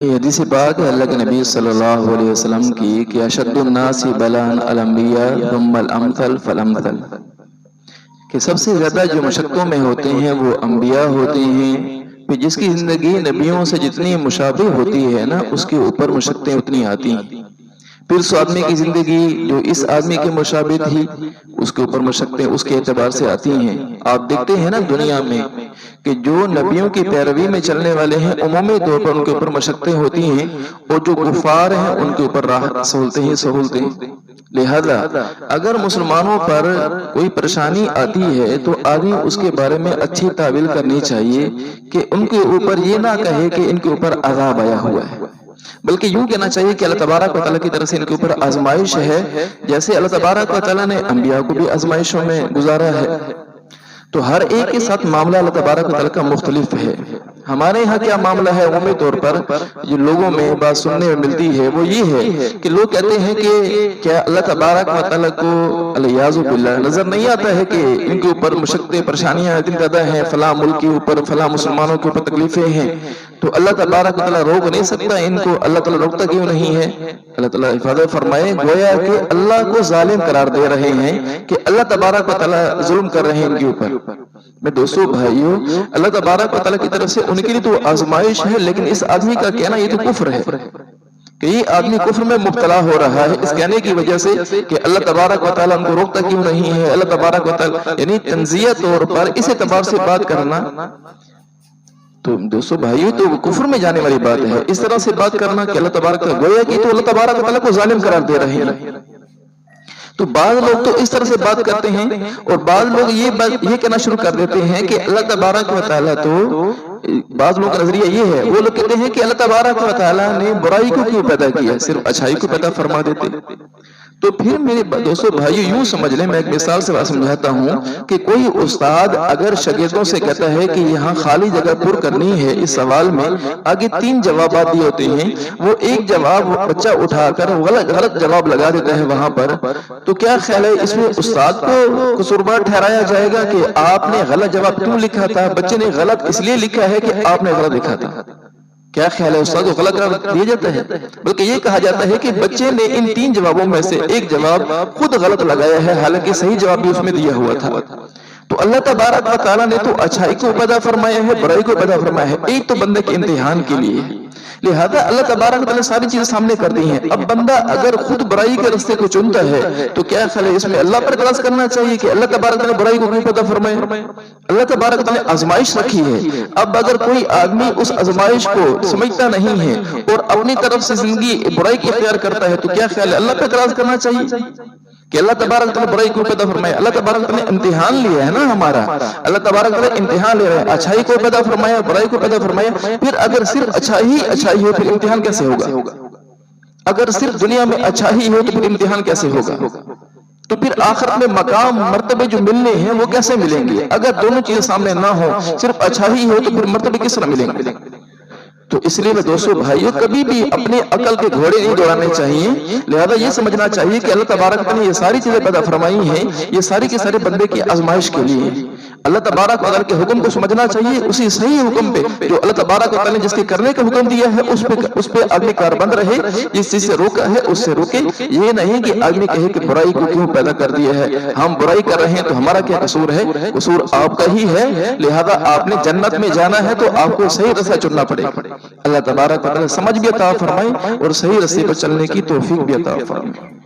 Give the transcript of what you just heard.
یہ حدیث پاک ہے اللہ کے نبی صلی اللہ علیہ وسلم کی کہ اشد الناس بلاء الانبیاء ثم الامثل فالامثل، کہ سب سے زیادہ جو مشقتوں میں ہوتے ہیں وہ انبیاء ہوتے ہیں، پھر جس کی زندگی نبیوں سے جتنی مشابہ ہوتی ہے نا اس کے اوپر مشقتیں اتنی آتی ہیں، پھر اس آدمی کی زندگی جو اس آدمی کے مشابہ تھی اس کے اوپر مشقتیں اس کے اعتبار سے آتی ہیں۔ آپ دیکھتے ہیں نا دنیا میں کہ جو نبیوں کی پیروی میں چلنے والے ہیں عمومی طور پر ان کے اوپر مشقتیں ہوتی ہیں، اور جو کفار ہیں ان کے اوپر راحت سہولتیں ہی سہولتیں۔ لہذا اگر مسلمانوں پر کوئی پریشانی آتی ہے تو آدمی اس کے بارے میں اچھی تعویل کرنی چاہیے کہ ان کے اوپر یہ نہ کہے کہ ان کے اوپر عذاب آیا ہوا ہے، بلکہ یوں کہنا چاہیے کہ اللہ تبارک و تعالیٰ کی طرف سے ان کے اوپر آزمائش ہے، جیسے اللہ تبارک و تعالیٰ نے انبیاء کو بھی آزمائشوں میں گزارا ہے۔ تو ہر ایک کے ساتھ معاملہ اللہ تبارک و تعالیٰ کا مختلف ہے۔ ہمارے ہاں کیا معاملہ ہے عمومی طور پر جو لوگوں میں بات سننے میں ملتی ہے وہ یہ ہے کہ لوگ کہتے ہیں کہ کیا اللہ تبارک و تعالیٰ کو الیاذ باللہ نظر نہیں آتا ہے کہ ان کے اوپر مشقتیں پریشانیاں اتنی زیادہ ہیں، فلاں ملک کے اوپر فلاں مسلمانوں کے اوپر تکلیفیں ہیں، تو اللہ تبارک و تعالیٰ روک نہیں سکتا ان کو؟ اللہ تعالیٰ روکتا کیوں نہیں ہے؟ اللہ تعالیٰ حفاظت فرمائے، گویا کہ اللہ کو ظالم قرار دے رہے ہیں کہ اللہ تبارک و تعالیٰ ظلم کر رہے ہیں ان کے اوپر۔ میں دوستو بھائیو، اللہ تبارک و تعالیٰ کی طرف سے ان کے لیے تو آزمائش ہے، لیکن اس آدمی کا کہنا یہ تو کفر ہے کہ یہ آدمی کفر میں مبتلا ہو رہا ہے اس کہنے کی وجہ سے کہ اللہ تبارک و تعالیٰ ان کو روکتا کیوں نہیں ہے۔ اللہ تبارک و تعالیٰ یعنی تنزیہ طور پر اس اعتبار سے بات کرنا تو دوستو بھائیو تو کفر میں جانے والی بات ہے۔ اس طرح سے بات کرنا کہ اللہ تبارک و تعالیٰ گویا کہ تو اللہ تبارک و تعالیٰ کو ظالم قرار دے رہے ہیں۔ تو بعض لوگ تو اس طرح سے بات کرتے ہیں اور بعض لوگ یہ کہنا شروع کر دیتے ہیں کہ اللہ تبارک و تعالیٰ تو بعض لوگوں کا نظریہ یہ ہے، وہ لوگ کہتے ہیں کہ اللہ تبارک و تعالیٰ نے برائی کو کیوں پیدا کیا، صرف اچھائی کو پیدا فرما دیتے۔ تو پھر میرے دوستو بھائیو یوں سمجھ لیں، میں ایک مثال سے سمجھاتا ہوں کہ کوئی استاد اگر شاگردوں سے کہتا ہے کہ یہاں خالی جگہ پر کرنی ہے اس سوال میں، آگے 3 جوابات دیے ہوتے ہیں، وہ ایک جواب بچہ اٹھا کر غلط جواب لگا دیتا ہے وہاں پر، تو کیا خیال ہے اس میں استاد کو قصوروار ٹھہرایا جائے گا کہ آپ نے غلط جواب کیوں لکھا تھا؟ بچے نے غلط اس لیے لکھا ہے کہ آپ نے غلط لکھا تھا۔ کیا خیال ہے استاد کو غلط قرار دیا جاتا ہے؟ بلکہ یہ کہا جاتا ہے کہ بچے نے ان 3 جوابوں میں سے ایک جواب خود غلط لگایا ہے، حالانکہ صحیح جواب بھی اس میں دیا ہوا تھا۔ تو اللہ تبارک و تعالیٰ نے تو اچھائی کو پیدا فرمایا ہے، برائی کو پیدا فرمایا ہے، ایک تو بندے کے امتحان کے لیے، لہذا اللہ تبارک و تعالیٰ نے ساری چیزیں سامنے کر دی ہیں۔ اب بندہ اگر خود برائی کے راستے کو چنتا ہے تو کیا خیال ہے اس میں اللہ پر اعتراض کرنا چاہیے کہ اللہ تبارک و تعالیٰ نے برائی کو کیوں پیدا فرمایا؟ اللہ تبارک و تعالیٰ نے آزمائش رکھی ہے، اب اگر کوئی آدمی اس آزمائش کو سمجھتا نہیں ہے اور اپنی طرف سے زندگی برائی کی اختیار کرتا ہے تو کیا خیال ہے اللہ پر اعتراض کرنا چاہیے کہ اللہ تبارک و تعالیٰ برائی کو پیدا فرمایا؟ اللہ تبارک و تعالیٰ نے امتحان لیا ہے نا ہمارا، اللہ تبارک و تعالیٰ امتحان لے رہا ہے، اچھائی کو پیدا فرمایا، برائی کو پیدا فرمایا، پھر اگر صرف اچھائی ہو پھر امتحان کیسے ہوگا؟ اگر صرف دنیا میں اچھائی ہو تو پھر امتحان کیسے ہوگا؟ تو پھر آخرت میں مقام مرتبے جو ملنے ہیں وہ کیسے ملیں گے؟ اگر دونوں چیزیں سامنے نہ ہو، صرف اچھائی ہو تو پھر مرتبے کس طرح ملیں گے؟ تو اس لیے میں دوستو بھائیو کبھی بھی اپنے عقل کے گھوڑے نہیں دوڑانے چاہیے، لہذا یہ سمجھنا چاہیے کہ اللہ تبارک نے یہ ساری چیزیں پیدا فرمائی ہیں، یہ ساری کے سارے بندے کی آزمائش کے لیے۔ اللہ تبارک و تعالیٰ کے حکم کو سمجھنا چاہیے، اسی صحیح حکم پہ جو اللہ تبارک و تعالیٰ نے جس کے کرنے کا حکم دیا ہے اس پہ آدمی کاربند رہے، جس چیز سے روکا ہے اس سے روکے۔ یہ نہیں کہ آدمی کہے کہ برائی کو کیوں پیدا کر دیا ہے، ہم برائی کر رہے ہیں تو ہمارا کیا قصور ہے؟ قصور آپ کا ہی ہے، لہذا آپ نے جنت میں جانا ہے تو آپ کو صحیح رستہ چننا پڑے گا۔ اللہ تبارک و تعالیٰ سمجھ بھی عطا فرمائے اور صحیح راستے پر چلنے کی توفیق بھی عطا فرمائے۔